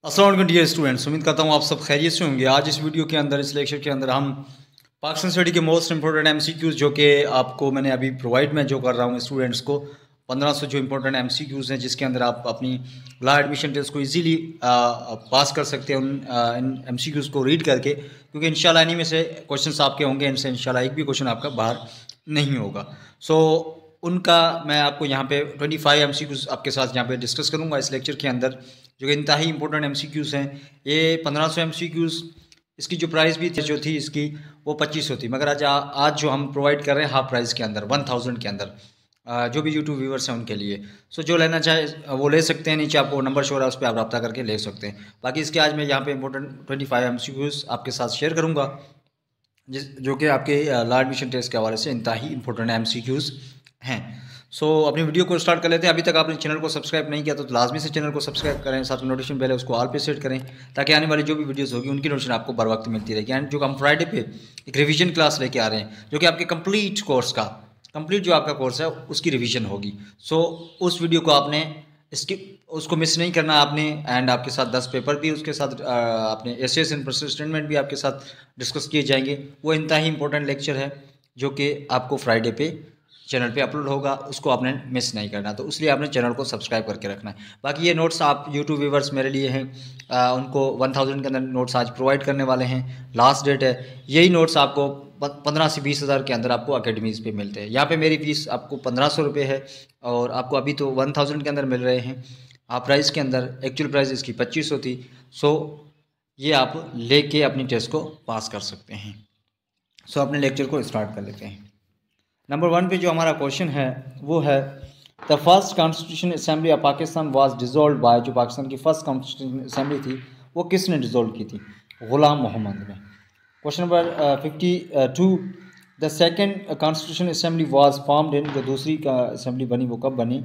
अस्सलाम वालेकुम dear students, उम्मीद करता हूँ आप सब खैरियत से होंगे। आज इस वीडियो के अंदर, इस लेक्चर के अंदर हम पाकिस्तान स्टडी के मोस्ट इंपॉर्टेंट एमसीक्यूज़ जो कि आपको मैंने अभी प्रोवाइड मैं जो कर रहा हूँ स्टूडेंट्स को 1500 जो इंपॉर्टेंट एमसीक्यूज़ हैं, जिसके अंदर आप अपनी ला एडमिशन टेस्ट को इजीली पास कर सकते हैं इन एमसीक्यूज़ को रीड करके, क्योंकि इंशाल्लाह इन्हीं में से क्वेश्चन आपके होंगे। इनसे इंशाल्लाह एक भी क्वेश्चन आपका बाहर नहीं होगा। सो उनका मैं आपको यहाँ पे 25 एमसीक्यूज़ आपके साथ यहाँ पे डिस्कस करूँगा इस लेक्चर के अंदर, जो कि इंतहाई इंपॉर्टेंट एमसीक्यूज़ हैं। ये 1500 एमसीक्यूज़, इसकी जो प्राइस भी जो थी इसकी वो 2500 थी, मगर आज जो हम प्रोवाइड कर रहे हैं हाफ प्राइस के अंदर 1000 के अंदर, जो भी यूट्यूब व्यूवर्स हैं उनके लिए। सो जो लेना चाहे वो ले सकते हैं, नीचे आपको नंबर शो हो रहा है, उस पर आप रब्ता करके ले सकते हैं। बाकी इसके आज मैं यहाँ पे इंपॉर्टेंट 25 एमसीक्यूज़ आपके साथ शेयर करूँगा, जो कि आपके ला एडमिशन टेस्ट के हवाले से इंतहाई इंपॉर्टेंट एमसीक्यूज़ हैं। सो अपनी वीडियो को स्टार्ट कर लेते हैं। अभी तक आपने चैनल को सब्सक्राइब नहीं किया तो लाजमी से चैनल को सब्सक्राइब करें, साथ में नोटिफिकेशन बेल है उसको ऑल पे सेट करें, ताकि आने वाली जो भी वीडियोस होगी उनकी नोटिफिकेशन आपको बर वक्त मिलती रहेगी। एंड जो हम फ्राइडे पे एक रिवीजन क्लास लेके आ रहे हैं, जो कि आपके कंप्लीट कोर्स का जो आपका कोर्स है उसकी रिवीजन होगी। सो उस वीडियो को आपने उसको मिस नहीं करना आपने। एंड आपके साथ 10 पेपर भी उसके साथ आपने एसेस एंड पर्सनल स्टेटमेंट भी आपके साथ डिस्कस किए जाएंगे। वो इंतहाई इंपॉर्टेंट लेक्चर है जो कि आपको फ्राइडे पे चैनल पे अपलोड होगा, उसको आपने मिस नहीं करना, तो इसलिए आपने चैनल को सब्सक्राइब करके रखना है। बाकी ये नोट्स आप यूट्यूब व्यूवर्स मेरे लिए हैं, उनको 1000 के अंदर नोट्स आज प्रोवाइड करने वाले हैं। लास्ट डेट है, यही नोट्स आपको 15 से 20 हज़ार के अंदर आपको अकेडमीज़ पे मिलते हैं। यहाँ पे मेरी फ़ीस आपको 1500 रुपये है, और आपको अभी तो 1000 के अंदर मिल रहे हैं। आप प्राइस के अंदर एक्चुअल प्राइस इसकी 2500 थी। सो ये आप लेके अपनी टेस्ट को पास कर सकते हैं। सो अपने लेक्चर को स्टार्ट कर लेते हैं। नंबर 1 पे जो हमारा क्वेश्चन है वो है, the first constitution assembly of Pakistan was dissolved by, जो पाकिस्तान की फर्स्ट कॉन्स्टिट्यूशन असेंबली थी वो किसने डिसॉल्व की थी? गुलाम मोहम्मद ने। Question number 52, the second constitution assembly was formed in, जो दूसरी का असेंबली बनी वो कब बनी?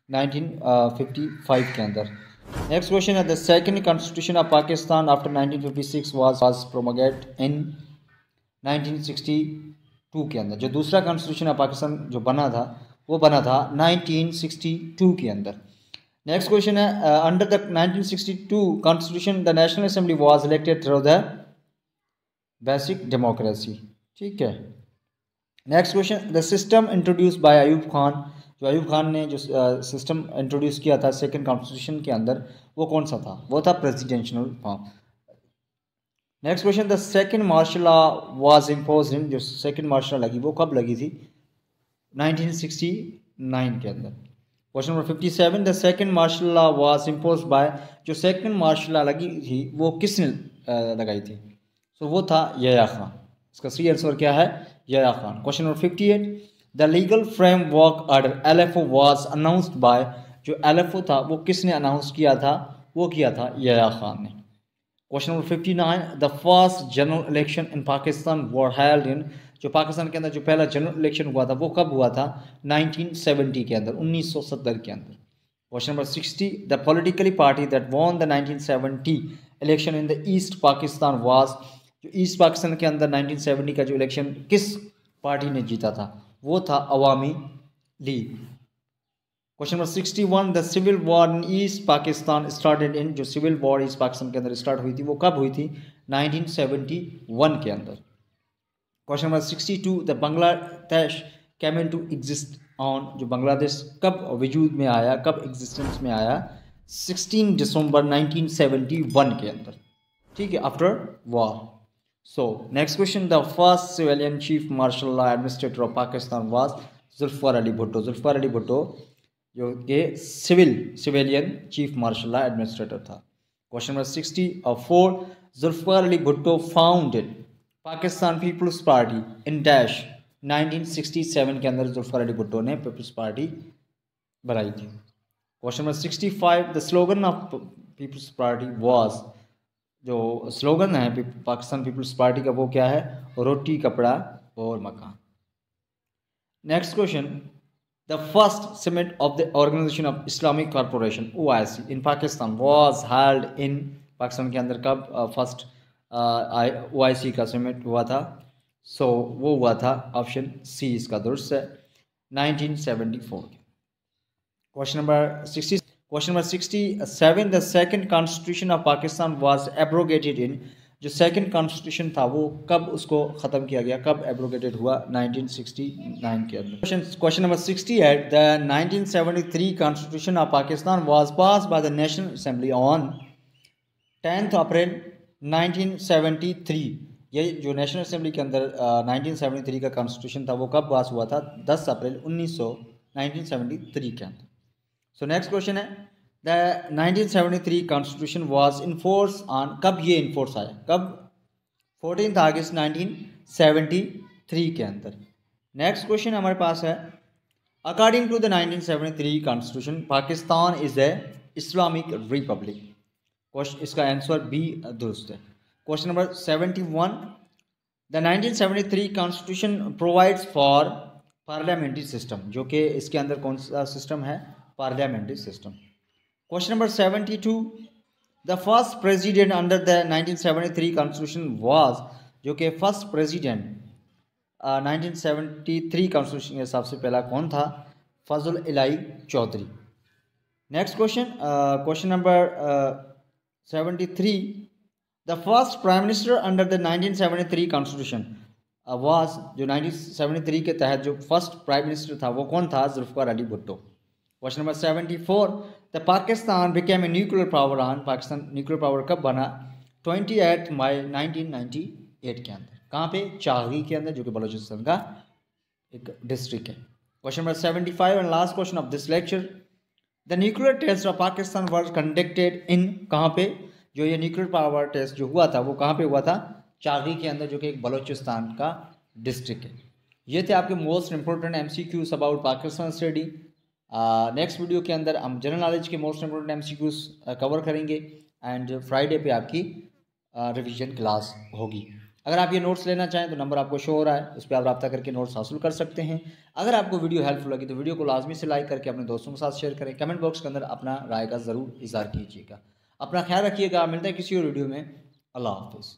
1955 के अंदर। नेक्स्ट क्वेश्चन है, the second constitution of Pakistan after 1956 was promulgate in 1962 के अंदर। जो दूसरा कॉन्स्टिट्यूशन ऑफ पाकिस्तान जो बना था वो बना था 1962 के अंदर। नेक्स्ट क्वेश्चन है, under the 1962 constitution the national assembly was elected through the basic democracy. ठीक है। Next question, the system introduce by Ayub Khan, जो अयूब खान ने जो सिस्टम इंट्रोड्यूस किया था सेकंड कॉन्स्टिट्यूशन के अंदर वो कौन सा था? वो था presidential form. Next question, the second martial law was imposed in, जो सेकंड मार्शल लॉ लगी वो कब लगी थी? 1969 के अंदर। Question number 57, the second martial law was imposed by, जो सेकंड मार्शल लॉ लगी थी वो किसने लगाई थी? सो वो था यहया खान। इसका सही आंसर क्या है? यहया Khan. Question number 58, the legal framework order LFO was announced by, जो LFO था वो किसने अनाउंस किया था? वो किया था यहया खान ने। Question number 59, the first general election in Pakistan were held in, जो पाकिस्तान के अंदर जो पहला जनरल इलेक्शन हुआ था वो कब हुआ था? 1970 के अंदर, 1970 के अंदर। Question number 60, the politically party that won the 1970 election in the east Pakistan was, जो ईस्ट पाकिस्तान के अंदर 1970 का जो इलेक्शन किस पार्टी ने जीता था? वो था Awami League. Question number 61, the civil war in East Pakistan started in, जो सिविल वॉर ईस्ट पाकिस्तान के अंदर स्टार्ट हुई थी वो कब हुई थी? 1971 के अंदर। Question number 62, the Bangladesh came into exist on, जो बांग्लादेश कब वजूद में आया, कब एग्जिस्टेंस में आया? 16 दिसंबर 1971 के अंदर। ठीक है, after war. So next question, the first civilian chief martial law administrator of Pakistan was Zulfikar Ali Bhutto. Zulfikar Ali Bhutto जो कि civilian chief martial law administrator था। Question number 64, Zulfikar Ali Bhutto founded Pakistan peoples party in dash, 1967 के अंदर जुल्फिकार अली भुट्टो ने पीपल्स पार्टी बनाई थी। Question number 65, the slogan of Peoples Party was, जो slogan है पाकिस्तान पीपल्स पार्टी का वो क्या है? रोटी कपड़ा और मकान। Next question, the first summit of the organisation of Islamic corporation OIC in Pakistan was held in, Pakistan के अंदर कब फर्स्ट OIC का समिट हुआ था? सो वो हुआ था ऑप्शन सी इसका दुरुस्त है, 1974। Question number 60, question number 67, the second constitution of Pakistan was abrogated in, जो सेकंड कॉन्स्टिट्यूशन था वो कब उसको ख़त्म किया गया, कब एब्रोगेटेड हुआ, 1969 के अंदर। Question number 68, the 1973 constitution of Pakistan was pass by the national assembly on 10 अप्रैल 1973। ये जो नेशनल असेंबली के अंदर 1973 का कॉन्स्टिट्यूशन था वो कब पास हुआ था, 10 अप्रैल 1973 के अंदर। सो नेक्स्ट क्वेश्चन है, the 1973 constitution was in force on, कब ये इन फोर्स आया, कब, 14 अगस्त 1973 के अंदर। नेक्स्ट क्वेश्चन हमारे पास है, according to the 1973 constitution Pakistan is a Islamic republic. Question, इसका आंसर बी दुरुस्त है। Question number 71, the 1973 constitution provides for parliamentary system, जो कि इसके अंदर कौन सा सिस्टम है, parliamentary system. Question number 72, the first president under the 1973 constitution was, जो कि फर्स्ट प्रेसिडेंट 1973 कॉन्स्टिट्यूशन के हिसाब से पहला कौन था, Fazal Elahi Chaudhry. Next question, question number 73, the first prime minister under the 1973 constitution was, जो 1973 के तहत जो फर्स्ट प्राइम मिनिस्टर था वो कौन था, Zulfikar Ali Bhutto. Question number 74, the Pakistan became a nuclear power on, Pakistan nuclear power कब बना, 28 मई 1998 के अंदर। कहाँ पे, चागरी के अंदर, जो कि बलोचिस्तान का एक डिस्ट्रिक्ट है। Question number 75 and last question of this lecture, the nuclear test of Pakistan was conducted in, कहाँ पे, जो ये न्यूक्लियर पावर टेस्ट जो हुआ था वो कहाँ पे हुआ था, चागरी के अंदर, जो कि एक बलोचिस्तान का डिस्ट्रिक्ट है। ये थे आपके most important MCQs about Pakistan study. Next video के अंदर हम जनरल नॉलेज के मोस्ट इंपॉर्टेंट MCQs कवर करेंगे एंड फ्राइडे पे आपकी रिवीजन क्लास होगी। अगर आप ये नोट्स लेना चाहें तो नंबर आपको शो हो रहा है, उस पर आप रब्ता करके नोट्स हासिल कर सकते हैं। अगर आपको वीडियो हेल्पफुल लगी तो वीडियो को लाजमी से लाइक करके अपने दोस्तों के साथ शेयर करें। कमेंट बॉक्स के अंदर अपना राय का ज़रूर इज़हार कीजिएगा। अपना ख्याल रखिएगा, मिलते हैं किसी और वीडियो में। अल्लाह हाफिज़।